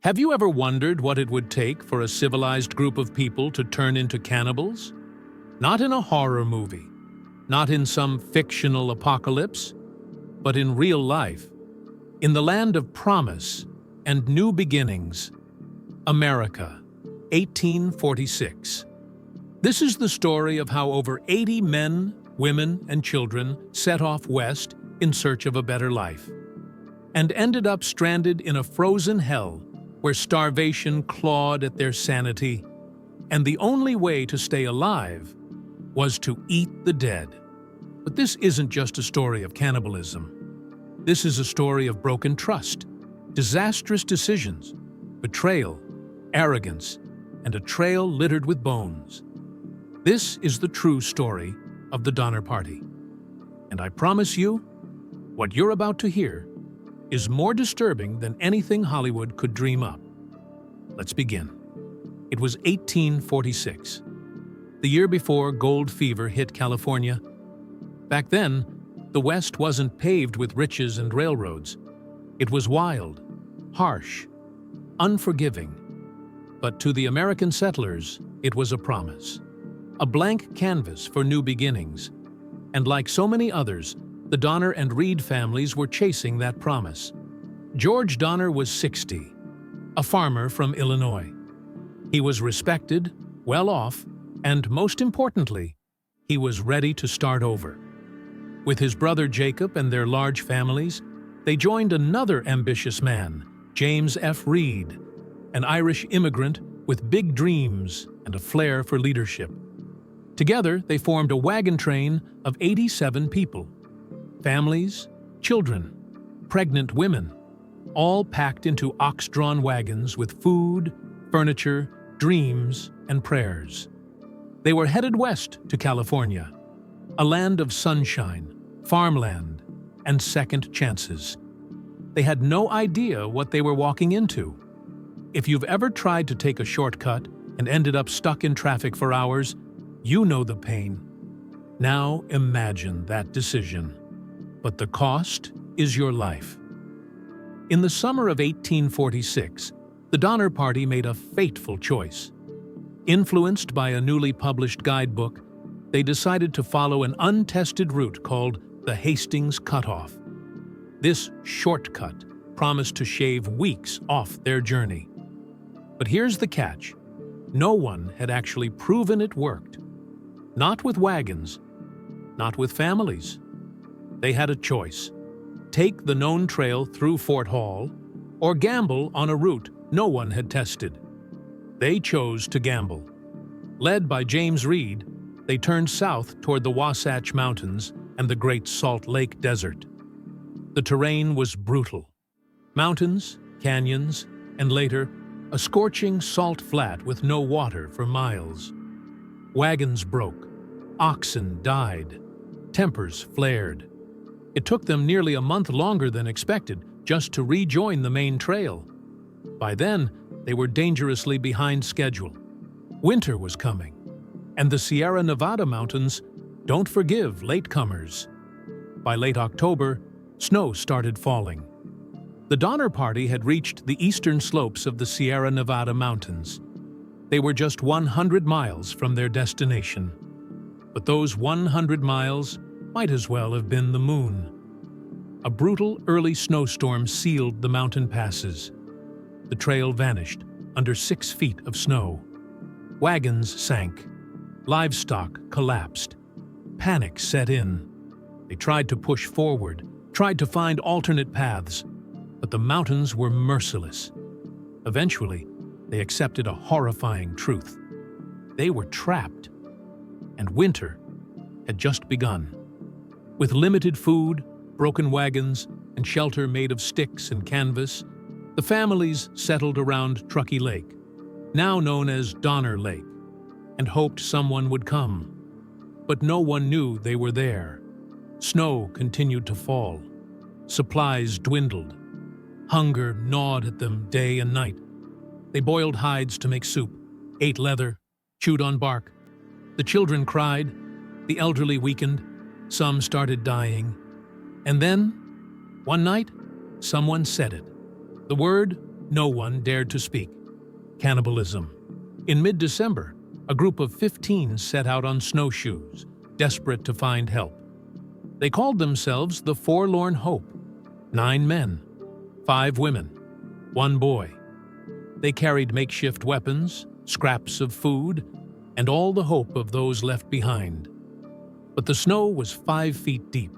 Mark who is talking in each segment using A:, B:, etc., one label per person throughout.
A: Have you ever wondered what it would take for a civilized group of people to turn into cannibals? Not in a horror movie, not in some fictional apocalypse, but in real life, in the land of promise and new beginnings, America, 1846. This is the story of how over 80 men, women, and children set off west in search of a better life, and ended up stranded in a frozen hell where starvation clawed at their sanity, and the only way to stay alive was to eat the dead. But this isn't just a story of cannibalism. This is a story of broken trust, disastrous decisions, betrayal, arrogance, and a trail littered with bones. This is the true story of the Donner Party. And I promise you, what you're about to hear is more disturbing than anything Hollywood could dream up. Let's begin. It was 1846, the year before gold fever hit California. Back then, the West wasn't paved with riches and railroads. It was wild, harsh, unforgiving. But to the American settlers, it was a promise, a blank canvas for new beginnings. And like so many others, the Donner and Reed families were chasing that promise. George Donner was 60, a farmer from Illinois. He was respected, well off, and most importantly, he was ready to start over. With his brother Jacob and their large families, they joined another ambitious man, James F. Reed, an Irish immigrant with big dreams and a flair for leadership. Together, they formed a wagon train of 87 people. Families, children, pregnant women, all packed into ox-drawn wagons with food, furniture, dreams, and prayers. They were headed west to California, a land of sunshine, farmland, and second chances. They had no idea what they were walking into. If you've ever tried to take a shortcut and ended up stuck in traffic for hours, you know the pain. Now imagine that decision. But the cost is your life. In the summer of 1846, the Donner Party made a fateful choice. Influenced by a newly published guidebook, they decided to follow an untested route called the Hastings Cutoff. This shortcut promised to shave weeks off their journey. But here's the catch. No one had actually proven it worked. Not with wagons, not with families. They had a choice: take the known trail through Fort Hall, or gamble on a route no one had tested. They chose to gamble. Led by James Reed, they turned south toward the Wasatch Mountains and the Great Salt Lake Desert. The terrain was brutal. Mountains, canyons, and later, a scorching salt flat with no water for miles. Wagons broke, oxen died, tempers flared. It took them nearly a month longer than expected just to rejoin the main trail. By then, they were dangerously behind schedule. Winter was coming, and the Sierra Nevada mountains don't forgive latecomers. By late October, snow started falling. The Donner Party had reached the eastern slopes of the Sierra Nevada mountains. They were just 100 miles from their destination. But those 100 miles might as well have been the moon. A brutal early snowstorm sealed the mountain passes. The trail vanished under 6 feet of snow. Wagons sank. Livestock collapsed. Panic set in. They tried to push forward, tried to find alternate paths, but the mountains were merciless. Eventually, they accepted a horrifying truth. They were trapped, and winter had just begun. With limited food, broken wagons, and shelter made of sticks and canvas, the families settled around Truckee Lake, now known as Donner Lake, and hoped someone would come. But no one knew they were there. Snow continued to fall. Supplies dwindled. Hunger gnawed at them day and night. They boiled hides to make soup, ate leather, chewed on bark. The children cried, the elderly weakened, some started dying. And then, one night, someone said it. The word no one dared to speak: cannibalism. In mid-December, a group of 15 set out on snowshoes, desperate to find help. They called themselves the Forlorn Hope. 9 men, 5 women, 1 boy. They carried makeshift weapons, scraps of food, and all the hope of those left behind. But the snow was 5 feet deep.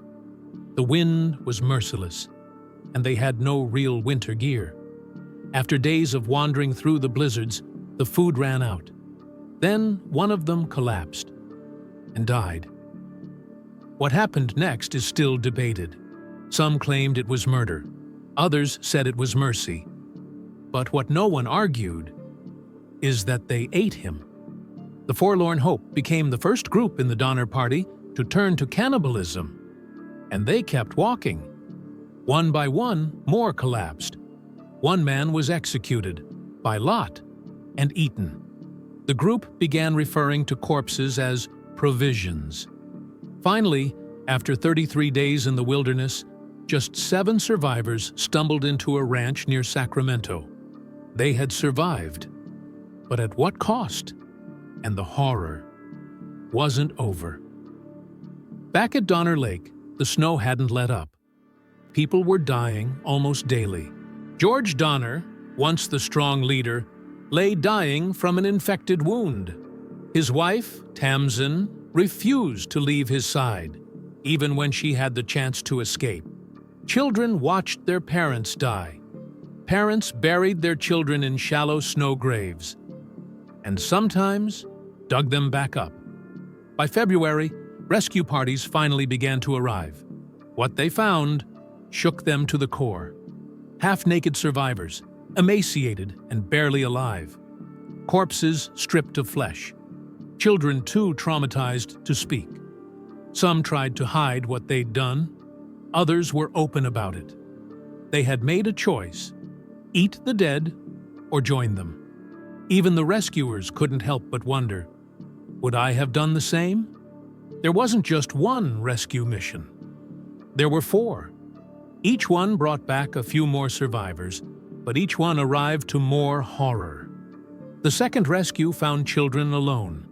A: The wind was merciless, and they had no real winter gear. After days of wandering through the blizzards, the food ran out. Then one of them collapsed and died. What happened next is still debated. Some claimed it was murder. Others said it was mercy. But what no one argued is that they ate him. The Forlorn Hope became the first group in the Donner Party to turn to cannibalism. And they kept walking. One by one, more collapsed. One man was executed, by lot, and eaten. The group began referring to corpses as provisions. Finally, after 33 days in the wilderness, just 7 survivors stumbled into a ranch near Sacramento. They had survived, but at what cost? And the horror wasn't over. Back at Donner Lake, the snow hadn't let up. People were dying almost daily. George Donner, once the strong leader, lay dying from an infected wound. His wife, Tamsin, refused to leave his side, even when she had the chance to escape. Children watched their parents die. Parents buried their children in shallow snow graves, and sometimes dug them back up. By February, rescue parties finally began to arrive. What they found shook them to the core. Half-naked survivors, emaciated and barely alive. Corpses stripped of flesh. Children too traumatized to speak. Some tried to hide what they'd done. Others were open about it. They had made a choice: eat the dead or join them. Even the rescuers couldn't help but wonder, would I have done the same? There wasn't just one rescue mission. There were 4. Each one brought back a few more survivors, but each one arrived to more horror. The second rescue found children alone.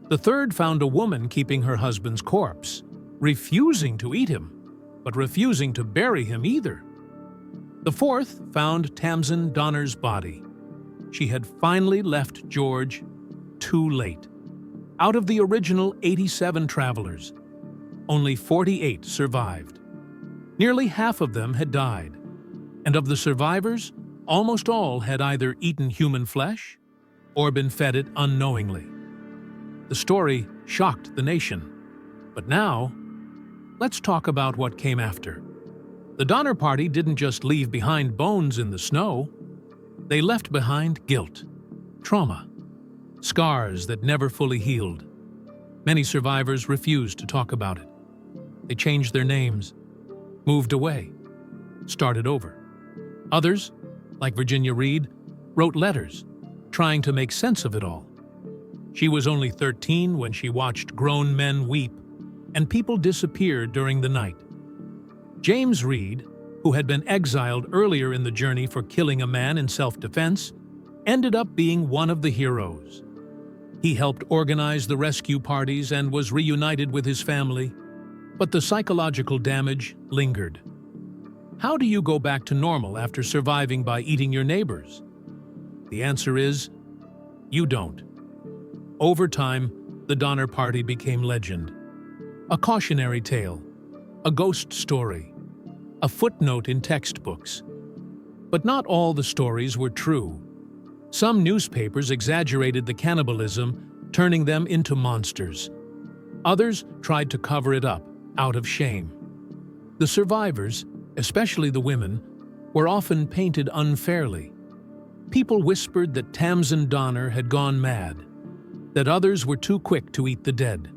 A: The third found a woman keeping her husband's corpse, refusing to eat him, but refusing to bury him either. The fourth found Tamsin Donner's body. She had finally left George too late. Out of the original 87 travelers, only 48 survived. Nearly half of them had died, and of the survivors, almost all had either eaten human flesh or been fed it unknowingly. The story shocked the nation. But now, let's talk about what came after. The Donner Party didn't just leave behind bones in the snow. They left behind guilt, trauma, scars that never fully healed. Many survivors refused to talk about it. They changed their names, moved away, started over. Others, like Virginia Reed, wrote letters, trying to make sense of it all. She was only 13 when she watched grown men weep and people disappear during the night. James Reed, who had been exiled earlier in the journey for killing a man in self-defense, ended up being one of the heroes. He helped organize the rescue parties and was reunited with his family, but the psychological damage lingered. How do you go back to normal after surviving by eating your neighbors? The answer is, you don't. Over time, the Donner Party became legend. A cautionary tale, a ghost story, a footnote in textbooks. But not all the stories were true. Some newspapers exaggerated the cannibalism, turning them into monsters. Others tried to cover it up, out of shame. The survivors, especially the women, were often painted unfairly. People whispered that Tamsin Donner had gone mad, that others were too quick to eat the dead,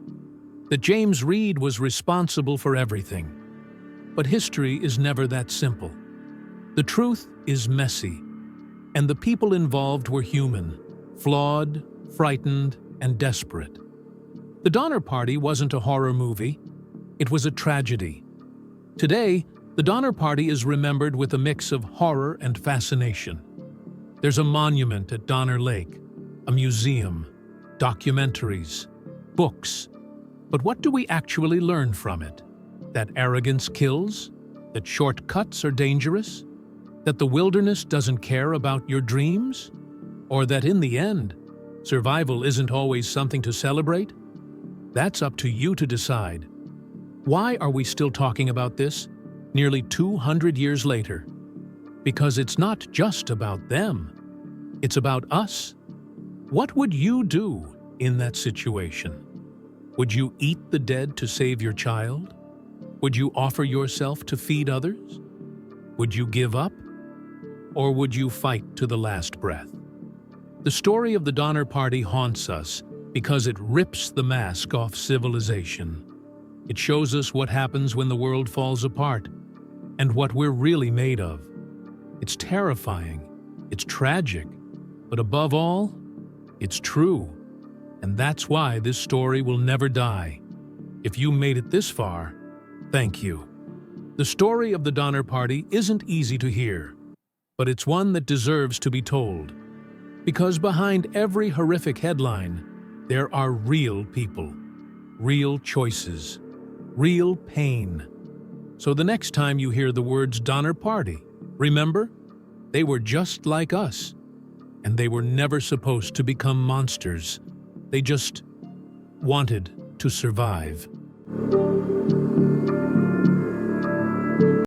A: that James Reed was responsible for everything. But history is never that simple. The truth is messy, and the people involved were human, flawed, frightened, and desperate. The Donner Party wasn't a horror movie. It was a tragedy. Today, the Donner Party is remembered with a mix of horror and fascination. There's a monument at Donner Lake, a museum, documentaries, books. But what do we actually learn from it? That arrogance kills? That shortcuts are dangerous? That the wilderness doesn't care about your dreams? Or that in the end, survival isn't always something to celebrate? That's up to you to decide. Why are we still talking about this, nearly 200 years later? Because it's not just about them. It's about us. What would you do in that situation? Would you eat the dead to save your child? Would you offer yourself to feed others? Would you give up? Or would you fight to the last breath? The story of the Donner Party haunts us because it rips the mask off civilization. It shows us what happens when the world falls apart and what we're really made of. It's terrifying, it's tragic, but above all, it's true. And that's why this story will never die. If you made it this far, thank you. The story of the Donner Party isn't easy to hear, but it's one that deserves to be told. Because behind every horrific headline, there are real people, real choices, real pain. So the next time you hear the words Donner Party, remember, they were just like us, and they were never supposed to become monsters. They just wanted to survive.